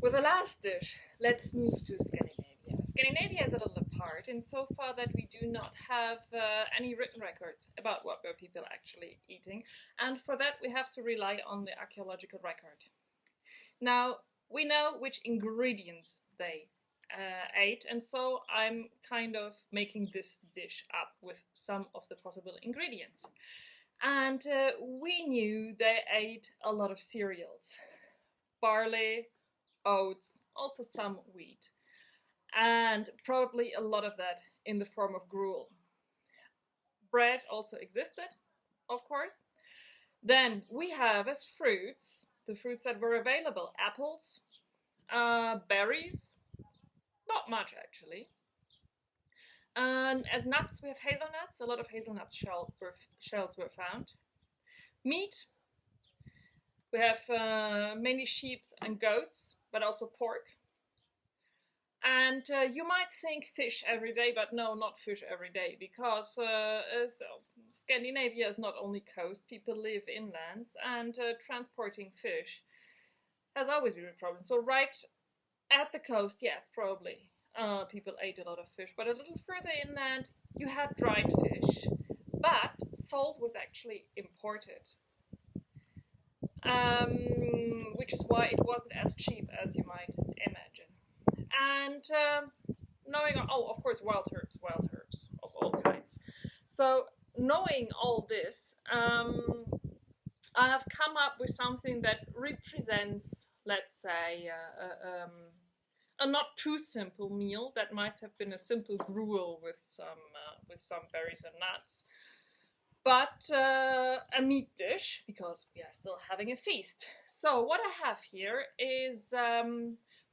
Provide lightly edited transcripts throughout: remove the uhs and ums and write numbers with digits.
With the last dish, let's move to Scandinavia. Scandinavia is a little apart insofar that we do not have any written records about what were people actually eating, and for that we have to rely on the archaeological record. Now, we know which ingredients they ate, and so I'm kind of making this dish up with some of the possible ingredients. And we knew they ate a lot of cereals, barley, oats, also some wheat, and probably a lot of that in the form of gruel. Bread also existed, of course. Then we have as fruits, the fruits that were available, apples, berries, not much actually. And as nuts, we have hazelnuts. A lot of hazelnut shells were found. Meat, we have mainly sheep and goats, but also pork. And you might think fish every day, but no, not fish every day, because Scandinavia is not only coast, people live inlands, and transporting fish has always been a problem. So right at the coast, yes, probably. People ate a lot of fish, but a little further inland you had dried fish, but salt was actually imported, which is why it wasn't as cheap as you might imagine. And of course, wild herbs of all kinds. So knowing all this, I have come up with something that represents, let's say, a not too simple meal that might have been a simple gruel with some berries and nuts, but a meat dish, because we are still having a feast. So what I have here is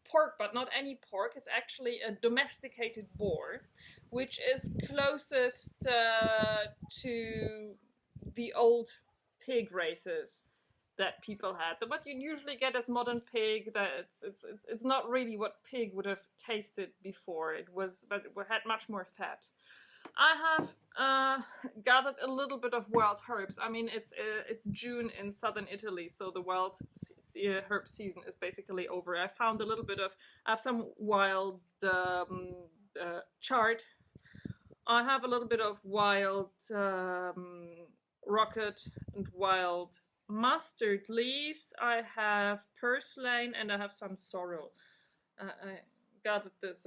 pork, but not any pork. It's actually a domesticated boar, which is closest to the old pig races that people had. What you usually get as modern pig, that it's not really what pig would have tasted before. But it had much more fat. I have gathered a little bit of wild herbs. I mean, it's June in southern Italy, so the wild herb season is basically over. I found a little bit of. I have some wild chard. I have a little bit of wild rocket and wild mustard leaves. I have purslane, and I have some sorrel. I gathered this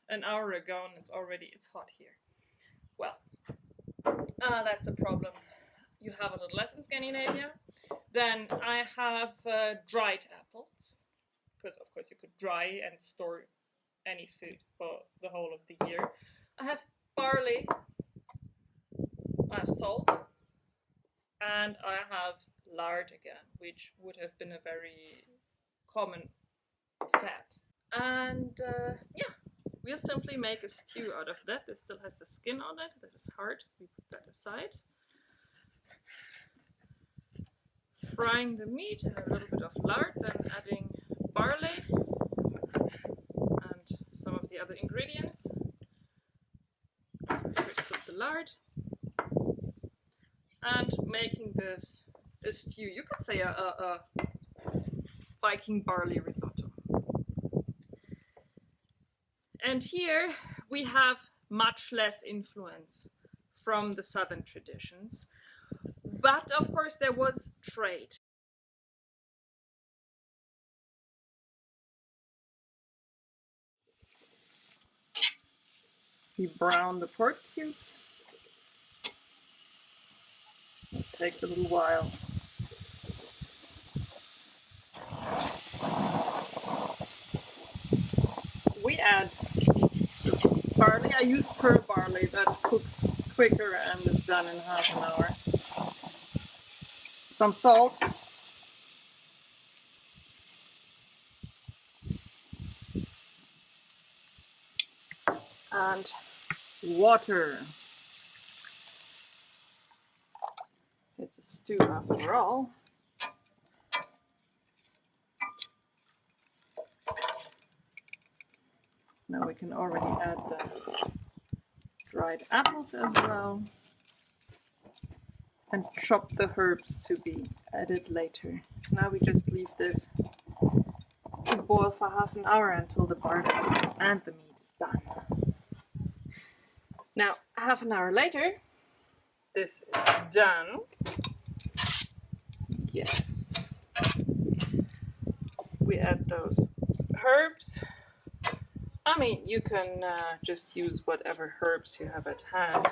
an hour ago, and it's hot here. Well, that's a problem. You have a little less in Scandinavia. Then I have dried apples, because of course you could dry and store any food for the whole of the year. I have barley, I have salt, and I have lard again, which would have been a very common fat. And we'll simply make a stew out of that. This still has the skin on it. This is hard. We put that aside. Frying the meat and a little bit of lard, then adding barley and some of the other ingredients. First put the lard and making this a stew. You could say a Viking barley risotto. And here we have much less influence from the southern traditions. But of course there was trade. We brown the pork cubes. It takes a little while. We add barley. I use pearl barley that cooks quicker and is done in half an hour. Some salt. And water. It's a stew after all. Now we can already add the dried apples as well, and chop the herbs to be added later. Now we just leave this to boil for half an hour until the barley and the meat is done. Now, half an hour later, this is done. Yes. We add those herbs. I mean, you can just use whatever herbs you have at hand.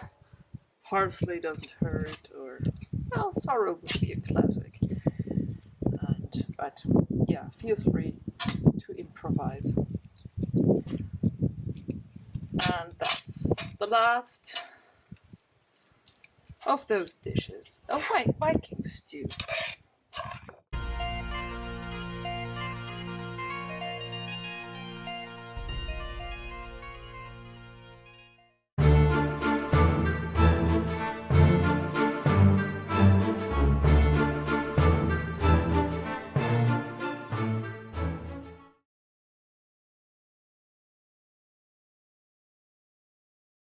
Parsley doesn't hurt, or, well, sorrel would be a classic. But yeah, feel free to improvise. And that's the last of those dishes. Oh, Viking stew.